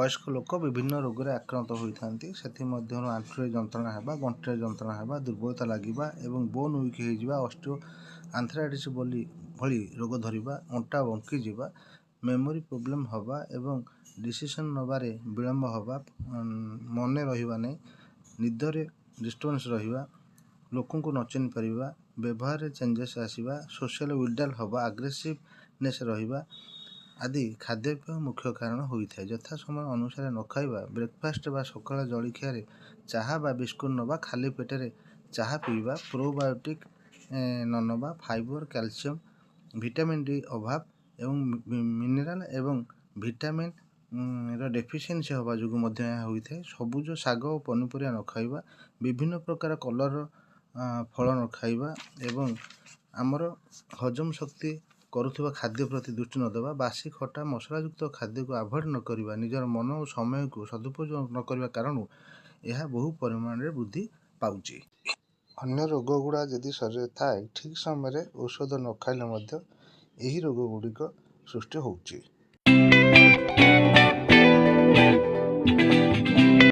वयस्क लोक विभिन्न रोग आक्रांत होता से आंठुरे जंत्रणा है गंठे जंत्रणा है दुर्बलता लगे और बोन वीक हो ऑस्टियो आंथराइटिस भली रोग धरवा अंटा बंकी जावा मेमोरी प्रोब्लेम हवा एवं डिसीजन नबारे विलम्ब हवा मन रहा नहीं निदरे डिस्टर्बेंस रहा लोक न चिन्ह पारिबा व्यवहार चेंजेस आसवा सोशल विड्रॉल हवा आग्रेसिवनेस रहा आदि खाद्यपेय मुख्य कारण होता है। यथा समय अनुसार न खाइबा ब्रेकफास्ट बा सकाळ जलखिया चाहा बा बिस्कुट नवा खाली पेटे चाहा पीवा प्रोबायोटिक न नवा फाइबर कैल्शियम विटामिन डी अभाव एवं मिनरल एवं विटामिन डेफिशिएंसी हवा जो होता है। सबुज शाग और पनीपरिया न खाइबा विभिन्न प्रकार कलर फल न खाइबा एवं आमर हजम शक्ति करुवा खाद्य प्रति दृष्टि न देवा बासी खटा मसलायुक्त खाद्य को आभोड न करवा निजर मन और समय को सदुपयोग न करवा कारण यह बहु परिमाण में वृद्धि पाउची। अन्य रोग गुड़ा यदि शरीर थाए ठीक समय औषध न खाइले यही रोग गुड़िक सृष्टि होउची।